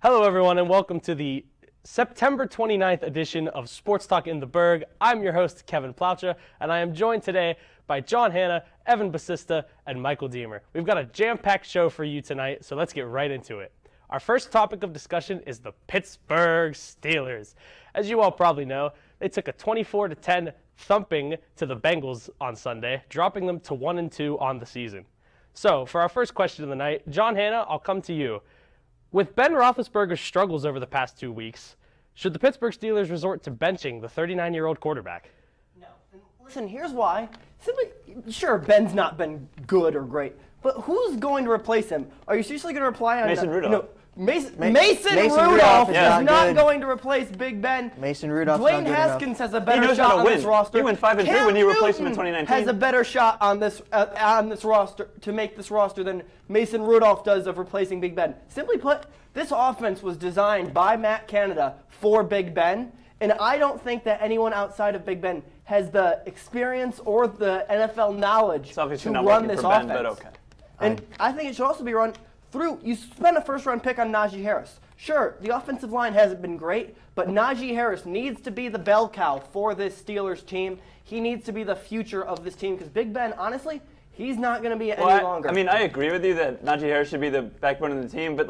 Hello, everyone, and welcome to the September 29th edition of Sports Talk in the Burgh. I'm your host, Kevin Plaucha, and I am joined today by John Hanna, Evan Basista, and Michael Deemer. We've got a jam-packed show for you tonight, so let's get right into it. Our first topic of discussion is the Pittsburgh Steelers. As you all probably know, they took a 24-10 thumping to the Bengals on Sunday, dropping them to 1-2 on the season. So, for our first question of the night, John Hanna, I'll come to you. With Ben Roethlisberger's struggles over the past 2 weeks, should the Pittsburgh Steelers resort to benching the 39-year-old quarterback? No. And listen, here's why. Sure, Ben's not been good or great, but who's going to replace him? Are you seriously going to rely on Mason Rudolph? Mason Rudolph is not going to replace Big Ben. Mason Rudolph. Dwayne Haskins has a better knows shot how to on win. this roster. He went 5-3 when you replaced him in 2019. Has a better shot on this roster to make this roster than Mason Rudolph does of replacing Big Ben. Simply put, this offense was designed by Matt Canada for Big Ben, and I don't think that anyone outside of Big Ben has the experience or the NFL knowledge to run this offense. But okay. And I think it should also be run through. You spent a first-round pick on Najee Harris. Sure, the offensive line hasn't been great, but Najee Harris needs to be the bell cow for this Steelers team. He needs to be the future of this team because Big Ben, honestly, he's not going to be any longer. I mean, I agree with you that Najee Harris should be the backbone of the team, but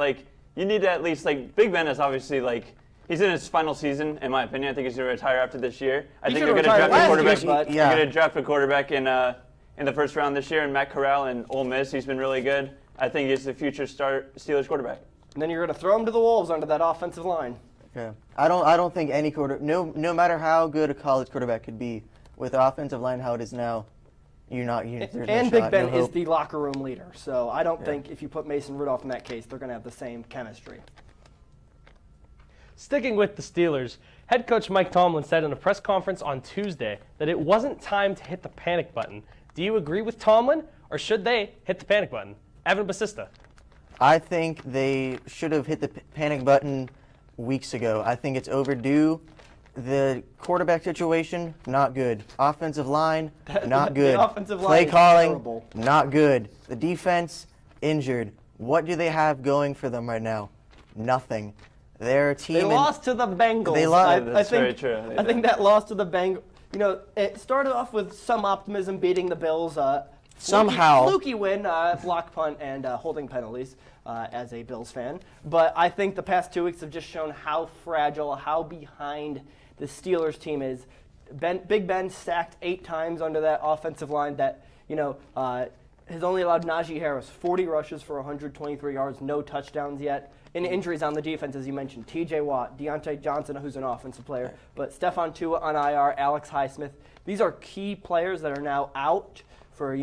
you need to at least Big Ben is obviously he's in his final season, in my opinion. I think he's going to retire after this year. I think they're going to draft a quarterback. They're going to draft a quarterback in the first round this year, and Matt Corral in Ole Miss. He's been really good. I think he's the future Steelers quarterback. And then you're going to throw him to the wolves under that offensive line. Yeah, I don't think any no matter how good a college quarterback could be, with the offensive line how it is now, there's no and Big shot, Ben no is hope. the locker room leader, so I don't think if you put Mason Rudolph in that case, they're going to have the same chemistry. Sticking with the Steelers, head coach Mike Tomlin said in a press conference on Tuesday that it wasn't time to hit the panic button. Do you agree with Tomlin, or should they hit the panic button? Evan Basista. I think they should have hit the panic button weeks ago. I think it's overdue. The quarterback situation, not good. Offensive line, not good. The offensive line Play is calling, terrible. not good. The defense, injured. What do they have going for them right now? Nothing. Their team. They lost to the Bengals. They lost. That's very true. I think that loss to the Bengals. It started off with some optimism, beating the Bills. Somehow. Fluky win, block punt, and holding penalties as a Bills fan. But I think the past 2 weeks have just shown how fragile, how behind the Steelers team is. Big Ben stacked 8 times under that offensive line that, has only allowed Najee Harris 40 rushes for 123 yards, no touchdowns yet. And injuries on the defense, as you mentioned, T.J. Watt, Deontay Johnson, who's an offensive player, but Stephon Tua on IR, Alex Highsmith. These are key players that are now out for,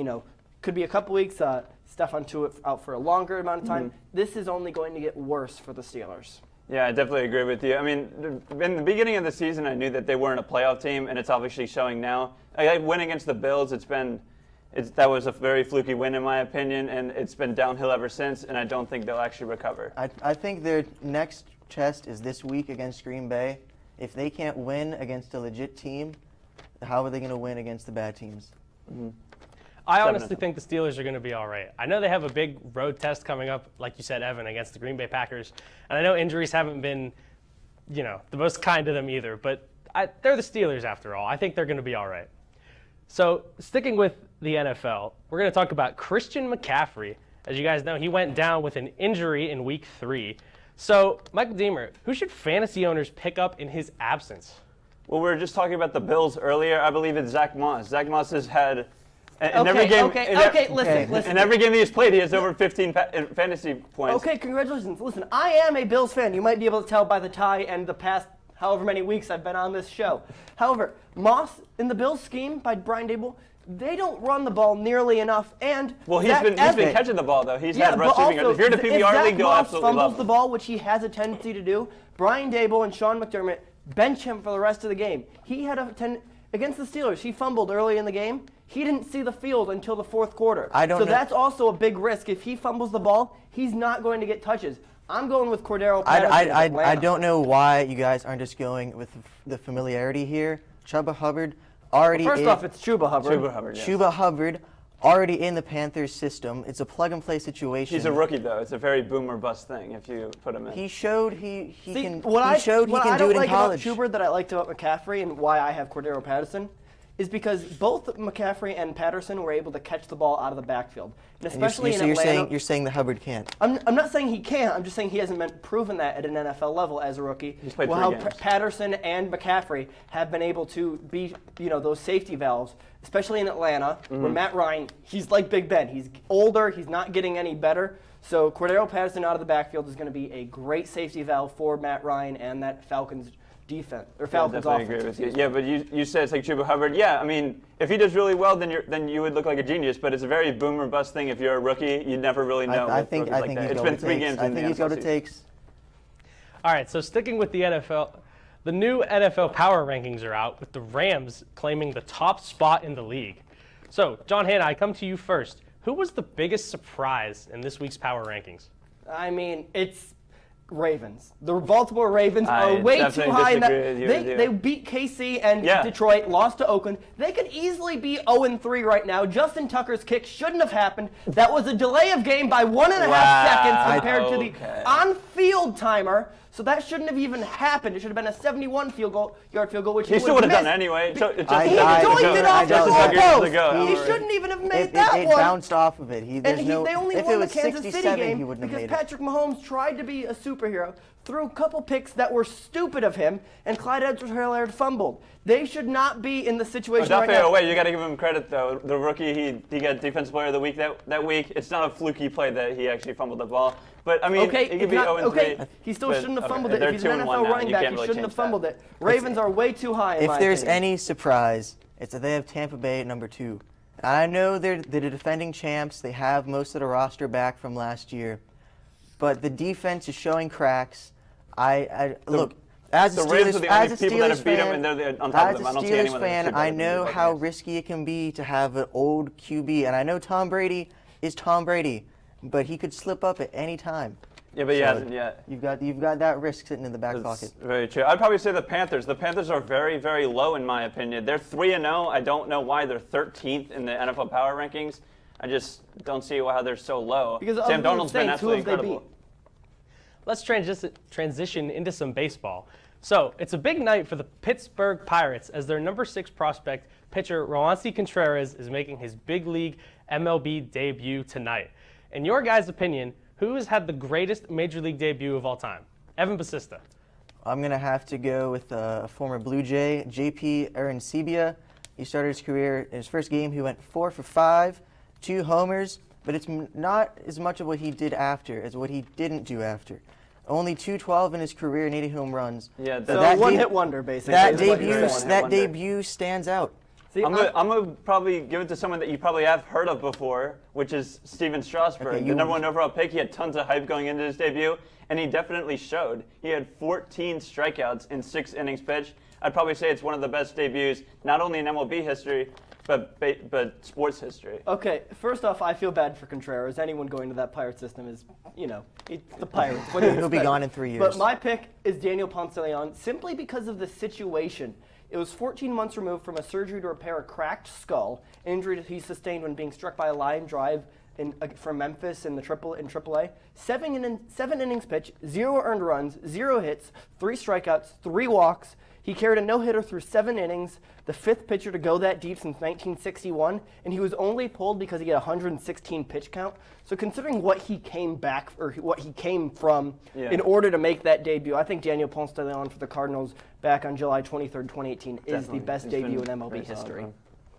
could be a couple weeks. Stephon Tua out for a longer amount of time. This is only going to get worse for the Steelers. Yeah, I definitely agree with you. I mean, in the beginning of the season, I knew that they weren't a playoff team, and it's obviously showing now. Win against the Bills, that was a very fluky win in my opinion, and it's been downhill ever since, and I don't think they'll actually recover. I think their next test is this week against Green Bay. If they can't win against a legit team, how are they going to win against the bad teams? Mm-hmm. I honestly think the Steelers are going to be all right. I know they have a big road test coming up, like you said, Evan, against the Green Bay Packers. And I know injuries haven't been, the most kind to them either. But they're the Steelers after all. I think they're going to be all right. So sticking with the NFL, we're going to talk about Christian McCaffrey. As you guys know, he went down with an injury in Week 3. So, Michael Deemer, who should fantasy owners pick up in his absence? Well, we were just talking about the Bills earlier. I believe it's Zach Moss. Zach Moss has had... In every game that he's played, he has over 15 fantasy points. Okay, congratulations. Listen, I am a Bills fan. You might be able to tell by the tie and the past however many weeks I've been on this show. However, Moss, in the Bills scheme by Brian Daboll, they don't run the ball nearly enough. And he's been catching the ball, though. He's had receiving yards. If you're in a PPR league, you'll absolutely love him. Fumbles the ball, which he has a tendency to do, Brian Daboll and Sean McDermott bench him for the rest of the game. He had against the Steelers, he fumbled early in the game. He didn't see the field until the fourth quarter. That's also a big risk. If he fumbles the ball, he's not going to get touches. I'm going with Cordero Patterson. I don't know why you guys aren't just going with the familiarity here. Chuba Hubbard already First off, it's Chuba Hubbard. Chuba Hubbard, yes. Chuba Hubbard already in the Panthers system. It's a plug-and-play situation. He's a rookie, though. It's a very boom or bust thing if you put him in. He showed he can do it in college. What I don't like about Schubert that I liked about McCaffrey and why I have Cordero Patterson is because both McCaffrey and Patterson were able to catch the ball out of the backfield. And especially in Atlanta. You're saying that Hubbard can't. I'm not saying he can't. I'm just saying he hasn't been proven that at an NFL level as a rookie. He's played how 3 games. Patterson and McCaffrey have been able to be, those safety valves, especially in Atlanta, where Matt Ryan, he's like Big Ben. He's older. He's not getting any better. So Cordero Patterson out of the backfield is going to be a great safety valve for Matt Ryan and that Falcons defense or Falcons offense. Agree with you. Yeah, but you said it's like Chuba Hubbard. Yeah, I mean, if he does really well, then you would look like a genius. But it's a very boom or bust thing. If you're a rookie, you never really know. I think it's been 3 games. I think he's got what it takes. All right, so sticking with the NFL, the new NFL power rankings are out with the Rams claiming the top spot in the league. So, John Hanna, I come to you first. Who was the biggest surprise in this week's power rankings? I mean, it's Ravens. The Baltimore Ravens are way too high. They beat KC and Detroit, lost to Oakland. They could easily be 0-3 right now. Justin Tucker's kick shouldn't have happened. That was a delay of game by 1.5 seconds compared to the on-field timer. So that shouldn't have even happened. It should have been a 71-yard field goal, which he still would have done anyway. He doinked it off the goalpost. He shouldn't even have made that one. It bounced off of it. They only won the Kansas City game he wouldn't have because made Patrick Mahomes tried to be a superhero, threw a couple picks that were stupid of him, and Clyde Edwards-Helaire fumbled. They should not be in the situation right now. You got to give him credit though. The rookie, he got Defensive Player of the Week that week. It's not a fluky play that he actually fumbled the ball. But I mean, it could be 0-3. He still shouldn't have fumbled it. If he's an NFL running back, he shouldn't have fumbled it. Ravens are way too high. If there's any surprise, it's that they have Tampa Bay at number 2. I know they're the defending champs. They have most of the roster back from last year, but the defense is showing cracks. Look. As a Steelers fan, I know how risky it can be to have an old QB, and I know Tom Brady is Tom Brady, but he could slip up at any time. Yeah, but he hasn't yet. You've got that risk sitting in the back pocket. Very true. I'd probably say the Panthers. The Panthers are very, very low in my opinion. They're 3-0. I don't know why they're 13th in the NFL power rankings. I just don't see how they're so low. Because Sam Darnold's been absolutely incredible. Let's transition into some baseball. So, it's a big night for the Pittsburgh Pirates as their number 6 prospect, pitcher Roansy Contreras, is making his big league MLB debut tonight. In your guys' opinion, who has had the greatest major league debut of all time? Evan Bassista. I'm going to have to go with a former Blue Jay, JP Arancibia. He started his career in his first game. He went 4 for 5, 2 homers, but it's not as much of what he did after as what he didn't do after. Only 212 in his career and 80 home runs. Yeah, so one-hit wonder, basically. That debut stands out. See, I'm gonna probably give it to someone that you probably have heard of before, which is Steven Strasburg, the number 1 overall pick. He had tons of hype going into his debut, and he definitely showed. He had 14 strikeouts in 6 innings pitched. I'd probably say it's one of the best debuts, not only in MLB history, but sports history. Okay, first off, I feel bad for Contreras. Anyone going to that Pirate system is, it's the Pirates. He'll be gone in 3 years. But my pick is Daniel Ponce de Leon simply because of the situation. It was 14 months removed from a surgery to repair a cracked skull, an injury that he sustained when being struck by a line drive from Memphis in AAA. 7 innings pitched, 0 earned runs, 0 hits, 3 strikeouts, 3 walks. He carried a no-hitter through 7 innings, the 5th pitcher to go that deep since 1961, and he was only pulled because he had a 116 pitch count. So considering what he came back, or what he came from in order to make that debut, I think Daniel Ponce de Leon for the Cardinals back on July 23rd, 2018 is the best debut in MLB history.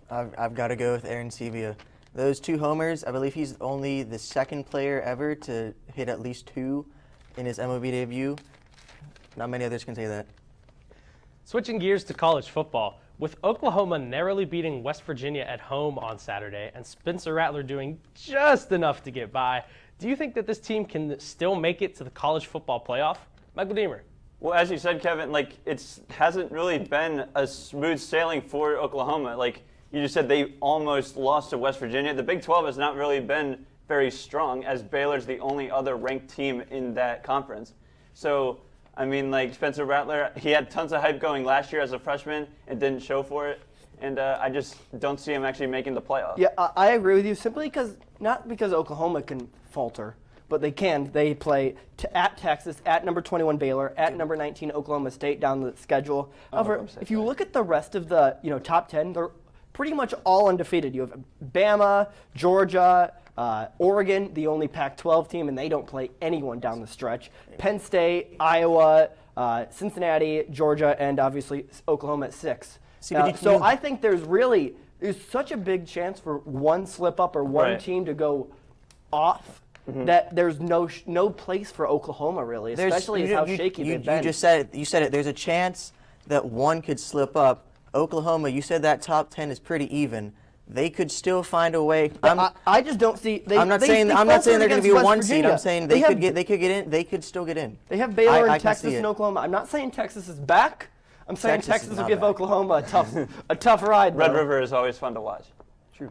I've got to go with Arancibia. Those 2 homers, I believe he's only the 2nd player ever to hit at least 2 in his MLB debut. Not many others can say that. Switching gears to college football, with Oklahoma narrowly beating West Virginia at home on Saturday and Spencer Rattler doing just enough to get by, do you think that this team can still make it to the college football playoff? Michael Deemer. Well, as you said, Kevin, it hasn't really been a smooth sailing for Oklahoma. You just said, they almost lost to West Virginia. The Big 12 has not really been very strong, as Baylor's the only other ranked team in that conference. So, I mean, Spencer Rattler, he had tons of hype going last year as a freshman and didn't show for it. and I just don't see them actually making the playoffs. Yeah, I agree with you. Simply not because Oklahoma can falter, but they can. They play at Texas, at number 21 Baylor, at number 19 Oklahoma State down the schedule. However, if you look at the rest of the top 10, they're pretty much all undefeated. You have Bama, Georgia, Oregon, the only Pac-12 team, and they don't play anyone down the stretch. Penn State, Iowa, Cincinnati, Georgia, and obviously Oklahoma at 6. So I think there's such a big chance for one slip up or one team to go off that there's no place for Oklahoma really, especially how shaky they've been. You said it. There's a chance that one could slip up. Oklahoma, you said that top 10 is pretty even. They could still find a way. I just don't see. I'm not saying they're going to be a 1 seed. I'm saying they could get in. They could still get in. They have Baylor and Texas and Oklahoma. I'm not saying Texas is back. I'm saying Texas will give Oklahoma a tough ride. Red River is always fun to watch. True.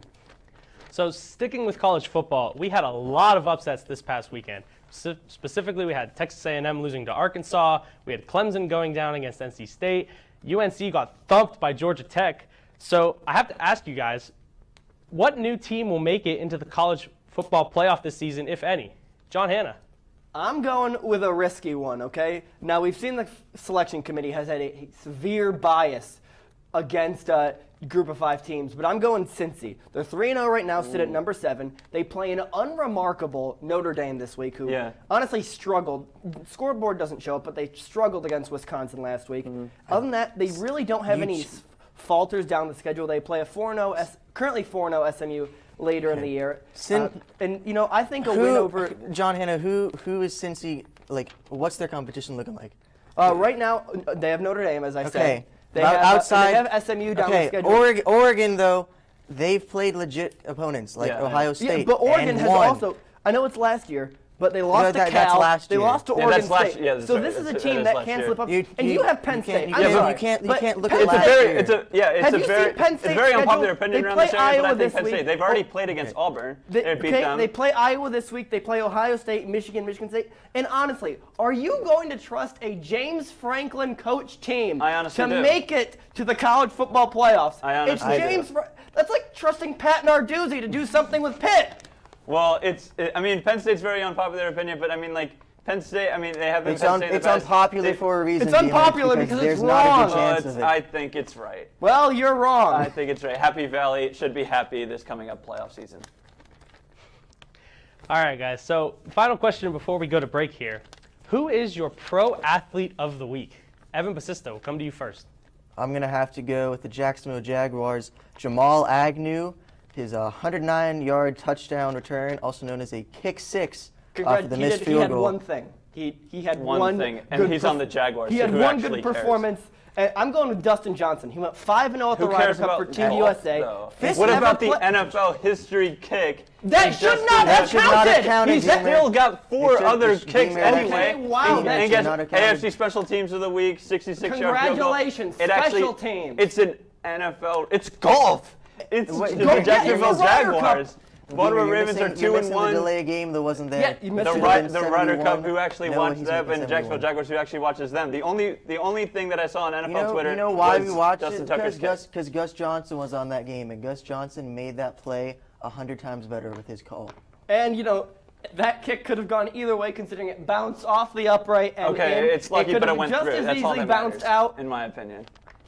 So sticking with college football, we had a lot of upsets this past weekend. Specifically, we had Texas A&M losing to Arkansas. We had Clemson going down against NC State. UNC got thumped by Georgia Tech. So I have to ask you guys, what new team will make it into the college football playoff this season, if any? John Hanna. I'm going with a risky one, okay? Now, we've seen the selection committee has had a severe bias against a group of 5 teams, but I'm going Cincy. They're 3-0 right now, sit at number 7. They play an unremarkable Notre Dame this week, who honestly struggled. Scoreboard doesn't show it, but they struggled against Wisconsin last week. Other than that, they really don't have any falters down the schedule. They play a currently 4-0 SMU later in the year. And I think a win over John Hanna, who is Cincy, like, what's their competition looking like? Right now, they have Notre Dame, as I said. They have SMU down the schedule. Oregon, though, they've played legit opponents like Ohio State. Yeah, but Oregon has also, I know it's last year, but they lost to Cal. They lost to Oregon State. So this is a team that can't slip up. And you have Penn State. You can't look at last year. It's a very unpopular opinion around this area, but I think Penn State. They've already played against Auburn. They beat them. They play Iowa this week. They play Ohio State, Michigan State. And honestly, are you going to trust a James Franklin coach team to make it to the college football playoffs? It's James. That's like trusting Pat Narduzzi to do something with Pitt. Well, Penn State's very unpopular opinion, but Penn State, they have been Penn State in the It's past. unpopular for a reason. It's unpopular because it's wrong. I think it's right. Well, you're wrong. I think it's right. Happy Valley should be happy this coming up playoff season. All right, guys. So final question before we go to break here. Who is your pro athlete of the week? Evan Basista, we'll come to you first. I'm going to have to go with the Jacksonville Jaguars' Jamal Agnew. His 109-yard touchdown return, also known as a kick 6 off of the missed field goal. He had one thing. He had one thing, and he's on the Jaguars. He had one good performance. And I'm going with Dustin Johnson. He went 5-0 at the Ryder Cup for Team USA. What about the NFL history kick? That should not have counted. He still got 4 other kicks anyway. Wow, and gets AFC Special Teams of the Week, 66-yard field goal. Congratulations, special teams. It's an NFL. It's golf. It's the Jacksonville Jaguars. Baltimore Ravens are 2-1. The delay game that wasn't there. Yeah, you missed the Ryder Cup, who actually watched them, and Jacksonville Jaguars, who actually watches them. The only thing that I saw on NFL Twitter. You know why we watched Justin it? Tucker's Because Gus Johnson was on that game, and Gus Johnson made that play 100 times better with his call. And that kick could have gone either way, considering it bounced off the upright and in. It's lucky, but it went through. Just as That's all easily that bounced out, in my opinion.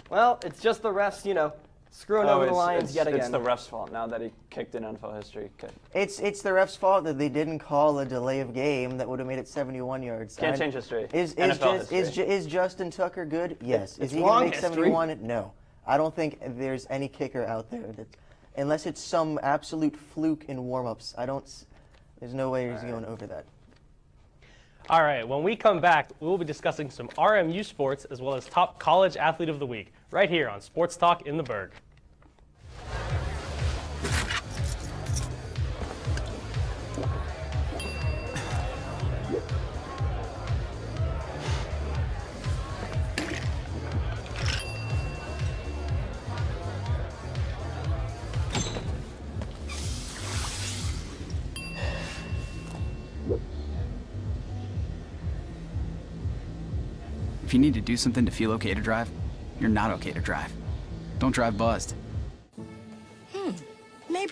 Well, it's just the refs, screwing over the Lions yet again. It's the ref's fault now that he kicked an NFL history kick. It's the ref's fault that they didn't call a delay of game that would have made it 71 yards. Can't change history. Is Justin Tucker good? Yes. Is he going to make 71? No. I don't think there's any kicker out there unless it's some absolute fluke in warm-ups. There's no way he's going over that. All right, when we come back, we will be discussing some RMU sports as well as top college athlete of the week, right here on Sports Talk in the Burgh. If you need to do something to feel okay to drive, you're not okay to drive. Don't drive buzzed.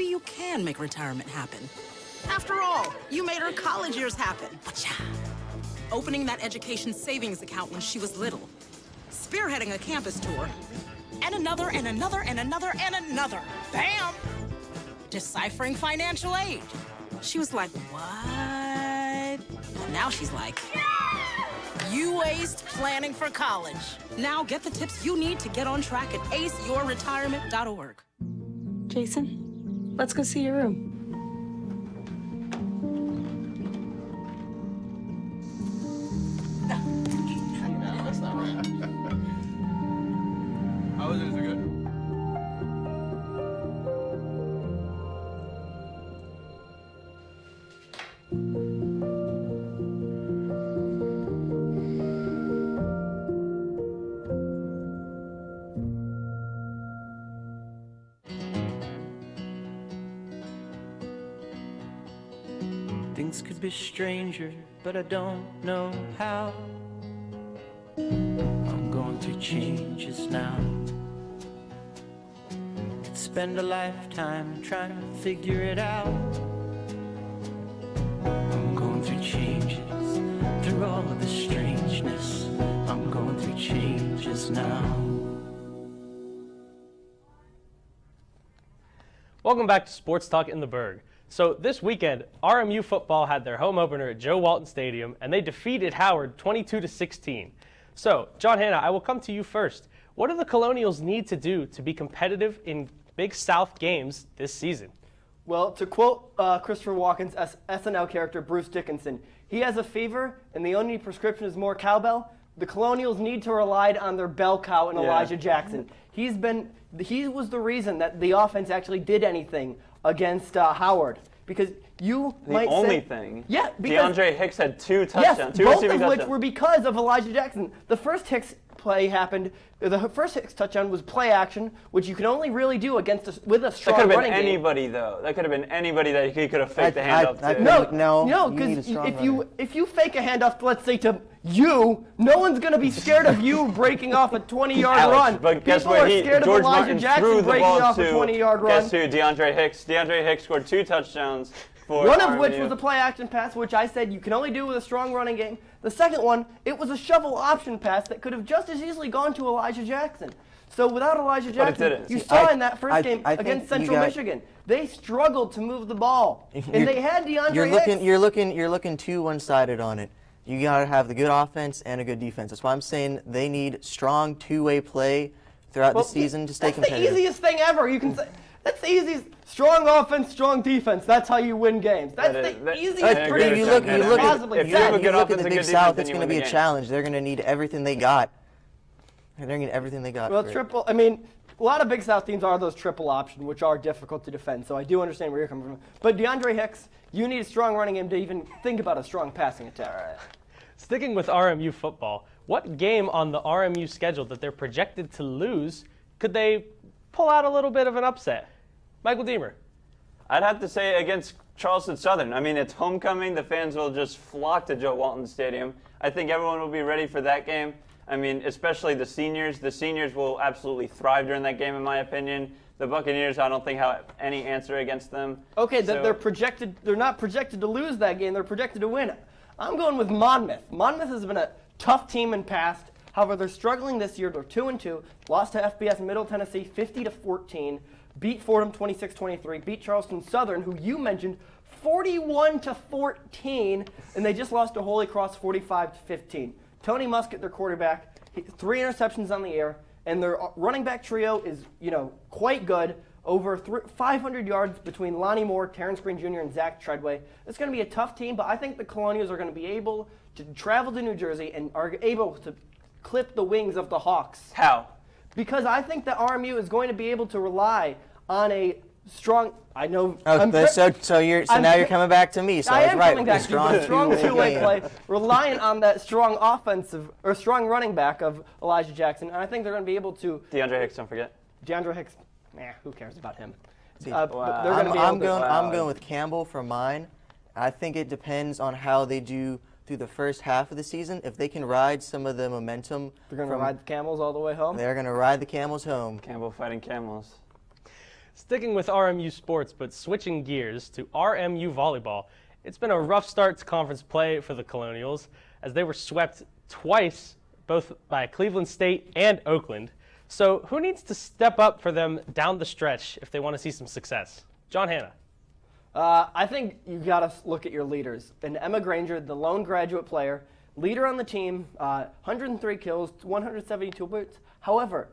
maybe you can make retirement happen. After all, you made her college years happen. Opening that education savings account when she was little. Spearheading a campus tour. And another, and another, and another, and another. Bam! Deciphering financial aid. She was like, what? Well, now she's like, you aced planning for college. Now get the tips you need to get on track at aceyourretirement.org. Jason, let's go see your room. How is it? Is it good? Things could be stranger, but I don't know how. I'm going through changes now. Could spend a lifetime trying to figure it out. I'm going through changes, through all of the strangeness. I'm going through changes now. Welcome back to Sports Talk in the Burgh. So this weekend, RMU football had their home opener at Joe Walton Stadium, and they defeated Howard 22-16. So, John Hanna, I will come to you first. What do the Colonials need to do to be competitive in Big South games this season? Well, to quote Christopher Walken's SNL character, Bruce Dickinson, he has a fever, and the only prescription is more cowbell. The Colonials need to rely on their bell cow and Elijah Jackson. He was the reason that the offense actually did anything against Howard, because you might say... The only thing. Yeah, because... DeAndre Hicks had 2 touchdowns, yes, 2 both receiving of which touchdowns. were because of Elijah Jackson. The first Hicks play happened, the first Hicks touchdown was play action, which you can only really do with a strong running game. That could have been anybody, though. That could have been anybody that he could have faked the handoff to. No, because if you fake a handoff, let's say to you, no one's going to be scared of you breaking off a 20-yard run. But guess People what? are scared George of Elijah Martin Jackson threw the breaking ball off to, a 20-yard run. guess who? DeAndre Hicks. DeAndre Hicks scored 2 touchdowns for One of RMU. which was a play-action pass, which I said you can only do with a strong running game. The second one, it was a shovel option pass that could have just as easily gone to Elijah Jackson. So without Elijah Jackson, you saw in that first game against Central Michigan, they struggled to move the ball, and they had DeAndre Hicks. You're looking too one-sided on it. You gotta have the good offense and a good defense. That's why I'm saying they need strong two-way play throughout the season to stay competitive. That's the easiest thing ever. You can say that's the easiest. Strong offense, strong defense. That's how you win games. That's the easiest prediction you look possibly. at the Big South. It's going to be a challenge. They're going to need everything they got. They're going to need everything they got. Well, I mean, a lot of Big South teams are those triple option, which are difficult to defend. So I do understand where you're coming from. But DeAndre Hicks, you need a strong running game to even think about a strong passing attack. Sticking with RMU football, what game on the RMU schedule that they're projected to lose could they pull out a little bit of an upset? Michael Deemer. I'd have to say against Charleston Southern. I mean, it's homecoming. The fans will just flock to Joe Walton Stadium. I think everyone will be ready for that game. I mean, especially the seniors. The seniors will absolutely thrive during that game, in my opinion. The Buccaneers, I don't think have any answer against them. Okay, so they're not projected to lose that game. They're projected to win. I'm going with Monmouth. Monmouth has been a tough team in past. However, they're struggling this year. They're 2-2. Lost to FBS Middle Tennessee 50-14. Beat Fordham 26-23. Beat Charleston Southern, who you mentioned, 41-14, and they just lost to Holy Cross 45-15. Tony Muskett, their quarterback, 3 interceptions on the air, and their running back trio is, quite good. Over 500 yards between Lonnie Moore, Terrence Green Jr., and Zach Treadway. It's going to be a tough team, but I think the Colonials are going to be able to travel to New Jersey and are able to clip the wings of the Hawks. How? Because I think that RMU is going to be able to rely on a strong. I know. Now you're coming back to me. So I am right, coming back to you. Strong two-way play, reliant on that strong offensive or strong running back of Elijah Jackson, and I think they're going to be able to. DeAndre Hicks, don't forget. DeAndre Hicks. Who cares about him? I'm going with Campbell for mine. I think it depends on how they do through the first half of the season. If they can ride some of the momentum. They're going to ride the Camels all the way home? They're going to ride the Camels home. Campbell fighting Camels. Sticking with RMU sports, but switching gears to RMU volleyball, it's been a rough start to conference play for the Colonials, as they were swept twice, both by Cleveland State and Oakland. So who needs to step up for them down the stretch if they want to see some success? John Hanna. I think you've got to look at your leaders. And Emma Granger, the lone graduate player, leader on the team, 103 kills, 172 points. However,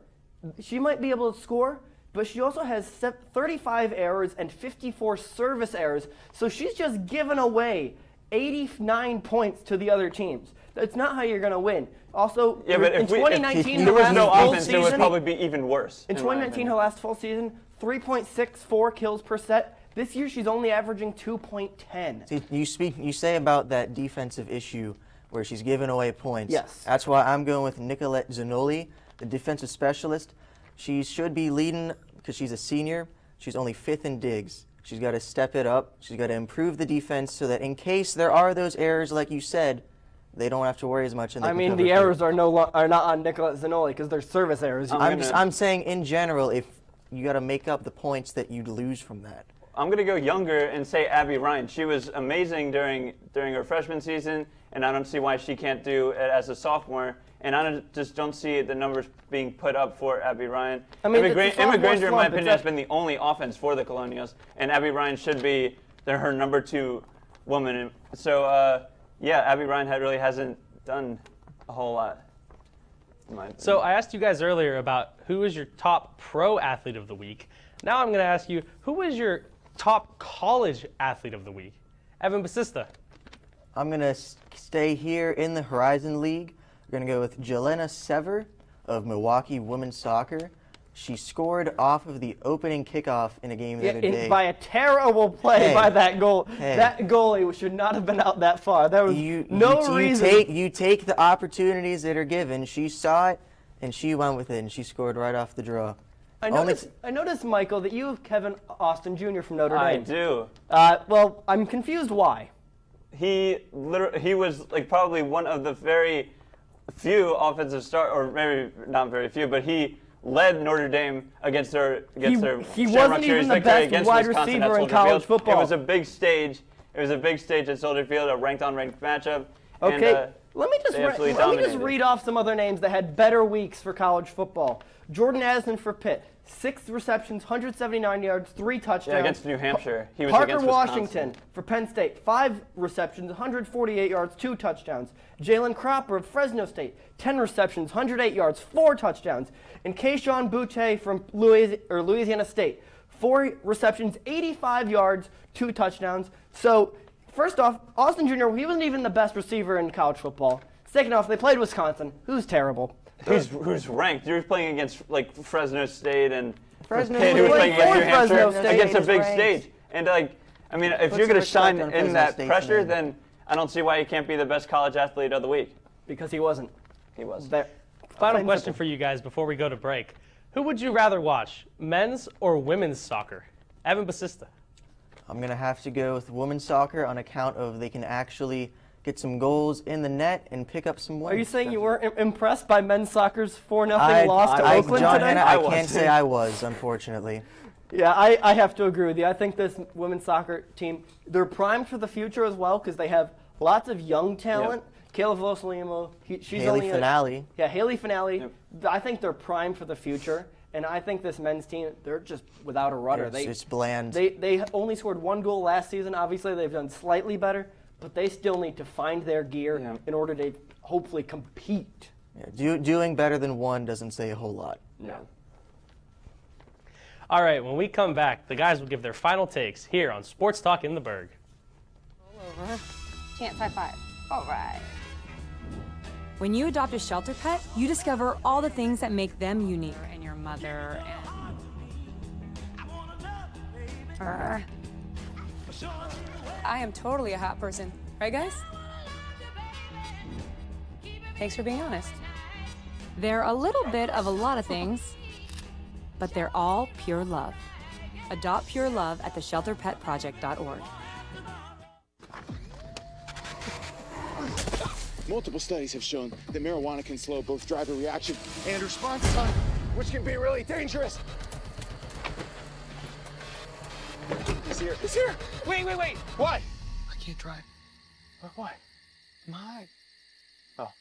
she might be able to score, but she also has 35 errors and 54 service errors. So she's just given away 89 points to the other teams. That's not how you're going to win. Also, yeah, but in if 2019, there was her no last full offense, season, it would probably be even worse. In 2019, her last full season, 3.64 kills per set. This year, she's only averaging 2.10. You say about that defensive issue where she's giving away points. Yes. That's why I'm going with Nicolette Zanoli, the defensive specialist. She should be leading because she's a senior. She's only 5th in digs. She's got to step it up. She's got to improve the defense so that in case there are those errors, like you said, they don't have to worry as much. And I mean, the errors are not on Nicolette Zanoli because they're service errors. I'm saying in general, if you got to make up the points that you'd lose from that. I'm going to go younger and say Abby Ryan. She was amazing during her freshman season, and I don't see why she can't do it as a sophomore. And I just don't see the numbers being put up for Abby Ryan. I mean, Emma Granger, in my opinion, has been the only offense for the Colonials, and Abby Ryan should be her number 2 woman. So, yeah, Abby Ryan really hasn't done a whole lot. So I asked you guys earlier about who is your top pro athlete of the week. Now I'm going to ask you, who is your top college athlete of the week? Evan Basista. I'm going to stay here in the Horizon League. We're going to go with Jelena Sever of Milwaukee Women's Soccer. She scored off of the opening kickoff in a game the other day. By a terrible play by that goal. That goalie should not have been out that far. There was no reason. You take the opportunities that are given. She saw it, and she went with it, and she scored right off the draw. I noticed, Michael, that you have Kevin Austin Jr. from Notre Dame. I do. Well, I'm confused why. He was probably one of the very few offensive or maybe not very few, but he led Notre Dame against their he wasn't even the best wide receiver in college football. It was a big stage. It was a big stage at Soldier Field, a ranked-on-ranked matchup. Okay, and, let me just read off some other names that had better weeks for college football. Jordan Asman for Pitt, 6 receptions, 179 yards, 3 touchdowns. Yeah, against New Hampshire. He was Parker against Washington for Penn State, 5 receptions, 148 yards, 2 touchdowns. Jalen Cropper of Fresno State, 10 receptions, 108 yards, 4 touchdowns. And Keyshawn Boutte from Louisiana State, 4 receptions, 85 yards, 2 touchdowns. So, first off, Austin Jr., he wasn't even the best receiver in college football. Second off, they played Wisconsin, who's terrible. Who's ranked? You're playing against Fresno State and Pitt, who was playing against New Hampshire against a big stage. And if you're going to shine in that pressure, then I don't see why he can't be the best college athlete of the week. Because he wasn't. He was. Final question for you guys before we go to break. Who would you rather watch, men's or women's soccer? Evan Basista. I'm going to have to go with women's soccer on account of they can actually get some goals in the net and pick up some wins. Are you saying you weren't impressed by men's soccer's 4-0 loss to Oakland John today? Hanna, I can't say I was, unfortunately. Yeah, I have to agree with you. I think this women's soccer team, they're primed for the future as well because they have lots of young talent. Yep. Kayla Voslimo, she's Haley Finale. Haley Finale. Yep. I think they're primed for the future. And I think this men's team, they're just without a rudder. It's bland. They only scored 1 goal last season. Obviously, they've done slightly better. But they still need to find their gear in order to hopefully compete. Yeah, doing better than 1 doesn't say a whole lot. No. All right, when we come back, the guys will give their final takes here on Sports Talk in the Burgh. Roll over. Chance high 5. All right. When you adopt a shelter pet, you discover all the things that make them unique. And your mother I am totally a hot person. Right, guys? Thanks for being honest. They're a little bit of a lot of things, but they're all pure love. Adopt pure love at theshelterpetproject.org. Multiple studies have shown that marijuana can slow both driver reaction and response time, which can be really dangerous. He's here. He's here. Wait. Why? I can't drive. Why? My. Oh.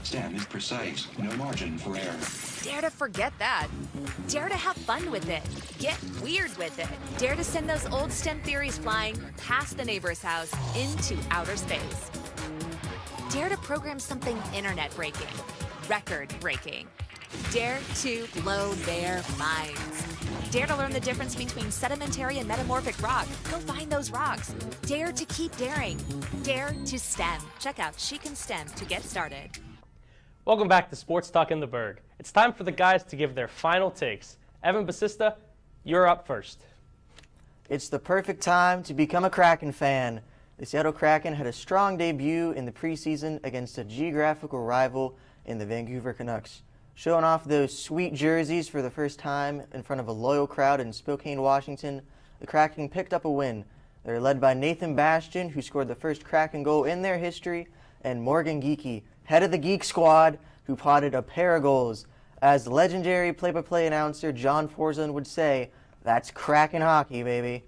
Stem is precise, no margin for error. Dare to forget that. Dare to have fun with it. Get weird with it. Dare to send those old STEM theories flying past the neighbor's house into outer space. Dare to program something internet-breaking, record-breaking. Dare to blow their minds. Dare to learn the difference between sedimentary and metamorphic rock. Go find those rocks. Dare to keep daring. Dare to STEM. Check out She Can STEM to get started. Welcome back to Sports Talk in the Burgh. It's time for the guys to give their final takes. Evan Basista, you're up first. It's the perfect time to become a Kraken fan. The Seattle Kraken had a strong debut in the preseason against a geographical rival in the Vancouver Canucks. Showing off those sweet jerseys for the first time in front of a loyal crowd in Spokane, Washington, the Kraken picked up a win. They're led by Nathan Bastian, who scored the first Kraken goal in their history, and Morgan Geekie, head of the Geek Squad, who potted a pair of goals. As legendary play-by-play announcer John Forslund would say, that's Kraken hockey, baby.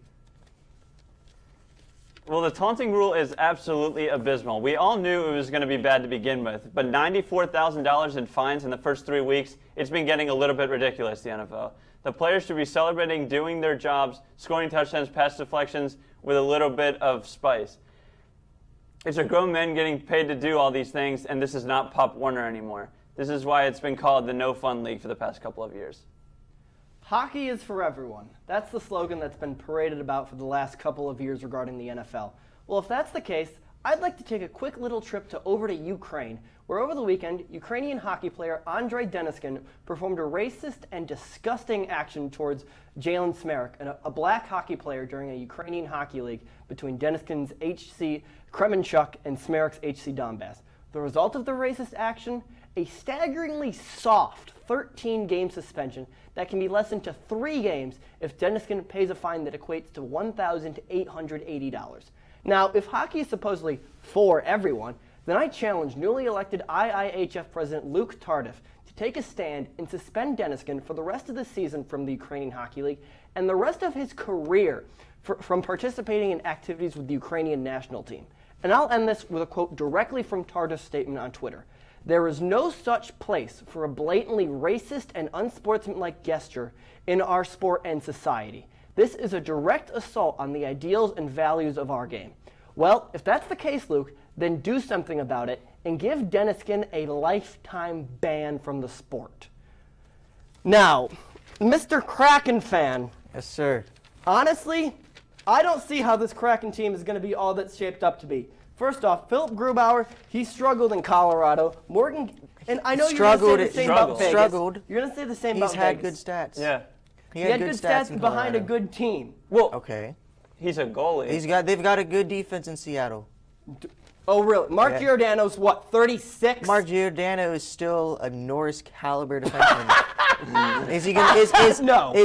Well, the taunting rule is absolutely abysmal. We all knew it was going to be bad to begin with, but $94,000 in fines in the first 3 weeks, it's been getting a little bit ridiculous, the NFL. The players should be celebrating doing their jobs, scoring touchdowns, pass deflections, with a little bit of spice. It's a grown men getting paid to do all these things, and this is not Pop Warner anymore. This is why it's been called the No Fun League for the past couple of years. Hockey is for everyone. That's the slogan that's been paraded about for the last couple of years regarding the NFL. Well, if that's the case, I'd like to take a quick little trip over to Ukraine, where over the weekend, Ukrainian hockey player Andrei Deniskin performed a racist and disgusting action towards Jalen Smerik, a black hockey player during a Ukrainian hockey league between Deniskin's HC Kremenchuk and Smerik's HC Donbass. The result of the racist action? A staggeringly soft 13-game suspension that can be lessened to 3 games if Deniskin pays a fine that equates to $1,880. Now, if hockey is supposedly for everyone, then I challenge newly elected IIHF President Luke Tardif to take a stand and suspend Deniskin for the rest of the season from the Ukrainian Hockey League and the rest of his career from participating in activities with the Ukrainian national team. And I'll end this with a quote directly from Tardif's statement on Twitter. There is no such place for a blatantly racist and unsportsmanlike gesture in our sport and society. This is a direct assault on the ideals and values of our game. Well, if that's the case, Luke, then do something about it and give Deniskin a lifetime ban from the sport. Now, Mr. Kraken fan. Yes, sir. Honestly, I don't see how this Kraken team is going to be all that's shaped up to be. First off, Philip Grubauer, he struggled in Colorado. Morgan, and I know you're going to say the same about Vegas. Struggled. You're going to say the same about Vegas. He's had good stats. Yeah. He had good stats behind a good team. Well, okay. He's a goalie. They've got a good defense in Seattle. Oh, really? Mark Giordano's what, 36? Mark Giordano is still a Norris caliber defenseman. Is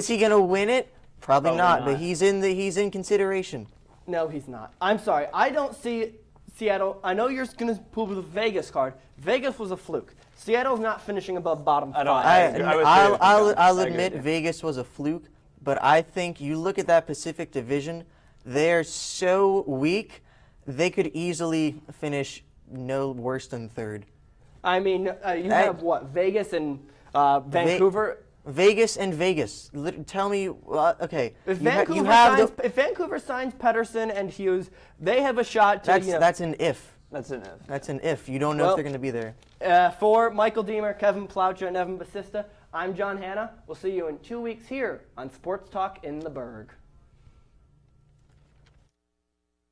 he gonna win it? Probably not. But he's in consideration. No, he's not. I'm sorry. I don't see Seattle. I know you're going to pull the Vegas card. Vegas was a fluke. Seattle's not finishing above bottom 5. I'll admit Vegas was a fluke, but I think you look at that Pacific Division, they're so weak, they could easily finish no worse than 3rd. I mean, you have what, Vegas and Vancouver? Vegas and Vegas. Tell me, okay. If Vancouver signs Pettersson and Hughes, they have a shot to. That's an if. That's an if. That's an if. You don't know if they're going to be there. For Michael Deemer, Kevin Plaucha, and Evan Basista, I'm John Hanna. We'll see you in 2 weeks here on Sports Talk in the Burgh.